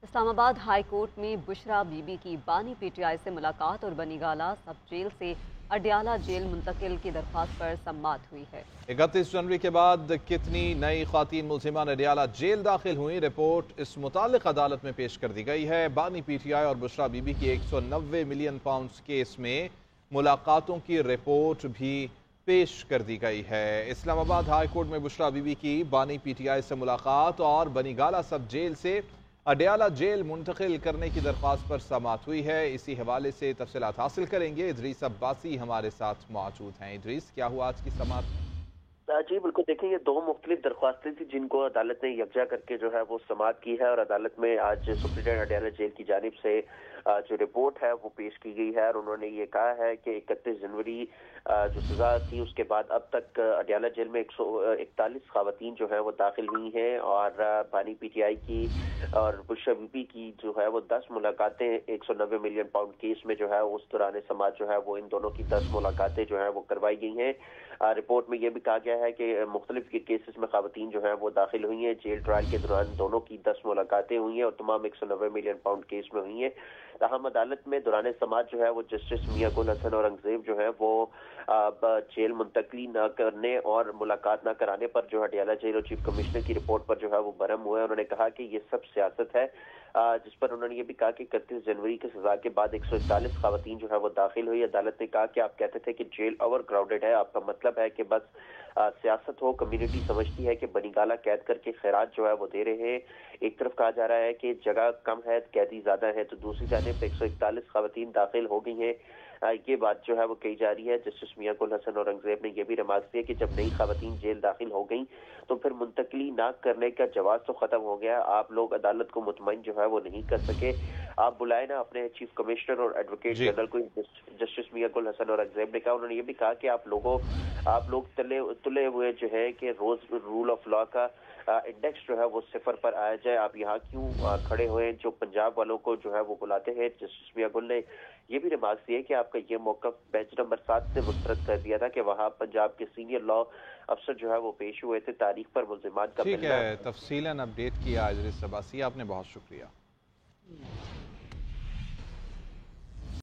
اسلام high court में बुशरा बीबी की बानी पीटीआई से मुलाकात और बनीगाला सब जेल से अडयाला जेल मुंतकिल की दरख्वास्त पर सम्मत हुई है। 31 जनवरी के बाद कितनी नई खातीन मुलजिमान अडयाला जेल दाखिल हुई, रिपोर्ट इस मुतालिक अदालत में पेश कर दी गई है। बानी पीटीआई और बुशरा बीबी की 190 मिलियन पाउंड केस में मुलाकातों की रिपोर्ट भी पेश कर दी गई है। इस्लामाबाद हाई कोर्ट में बुशरा बीबी की बानी पीटीआई से मुलाकात और बनीगाला सब जेल से अडयाला जेल मुंतकिल करने की दरख्वास्त पर समाअत हुई है। इसी हवाले से तफसीलात हासिल करेंगे। इदरीस अब्बासी हमारे साथ मौजूद हैं। इदरीस, क्या हुआ आज की समाअत? जी बिल्कुल, देखिए ये दो मुख्तलिफ दरख्वास्तें थी जिनको अदालत ने यकजा करके जो है वो समाअत की है और अदालत में आज सुप्रीडेंट अडयाला जेल की जानिब से जो रिपोर्ट है वो पेश की गई है और उन्होंने ये कहा है कि 31 जनवरी जो सजा थी उसके बाद अब तक अडयाला जेल में 141 खवातीन जो है वो दाखिल हुई हैं और बानी पीटीआई की और बुशरा बीबी की जो है वो 10 मुलाकातें 190 मिलियन पाउंड केस में जो है उस दौरान समाअत जो है वो इन दोनों की 10 मुलाकातें जो है वो करवाई गई हैं। रिपोर्ट में यह भी कहा गया है कि मुख्तलिफ केसेस में खवातीन जो है वो दाखिल हुई हैं। जेल ट्रायल के दौरान दोनों की 10 मुलाकातें हुई हैं और तमाम 190 मिलियन पाउंड केस में हुई हैं। ताहम अदालत में दौरान समाअत जो है वो जस्टिस मियां गुल हसन और औरंगजेब जो है वो जेल मुंतकली न करने और मुलाकात न कराने पर जो अडयाला जेल और चीफ कमिश्नर की रिपोर्ट पर जो है वो बरहम हुए। उन्होंने कहा कि ये सब सियासत है, जिस पर उन्होंने ये भी कहा कि 31 जनवरी की सजा के बाद 141 खवातीन जो है वो दाखिल हुई। अदालत ने कहा कि आप कहते थे कि जेल ओवर क्राउडेड है, आपका मतलब है कि बस सियासत हो, कम्युनिटी समझती है कि बनीगाला कैद करके खैरात जो है वो दे रहे हैं। एक तरफ कहा जा रहा है कि जगह कम है, कैदी ज्यादा है, तो दूसरी जानिब 141 खवातीन दाखिल हो गई हैं। ये बात जो है वो कही जा रही है। जस्टिस मियां गुल हसन और औरंगजेब ने यह भी रिमार्क दिया कि जब नई खवातीन जेल दाखिल हो गई तो फिर मुंतकली ना करने का जवाब तो खत्म हो गया। आप लोग अदालत को मुतमईन जो है वो नहीं कर सके। आप बुलाए ना अपने चीफ कमिश्नर और एडवोकेट जनरल को। जस्टिस मियां गुल हसन और औरंगजेब ने कहा, उन्होंने ये भी कहा कि आप लोग तुले हुए जो है कि रोज रूल ऑफ लॉ का इंडेक्स जो है वो सिफर पर आया जाए। आप यहाँ क्यों खड़े हुए जो पंजाब वालों को जो है वो बुलाते हैं। जस्टिस मियां गुल ने ये भी रिमार्क दिए कि आपका ये मौका बेंच नंबर 7 से मुस्तरद कर दिया था कि वहाँ पंजाब के सीनियर लॉ अफसर जो है वो पेश हुए थे। तारीख पर मुल्जिमान का ठीक मिलना। है, तफसीलन अपडेट किया इदरीस अब्बासी, आपने बहुत शुक्रिया।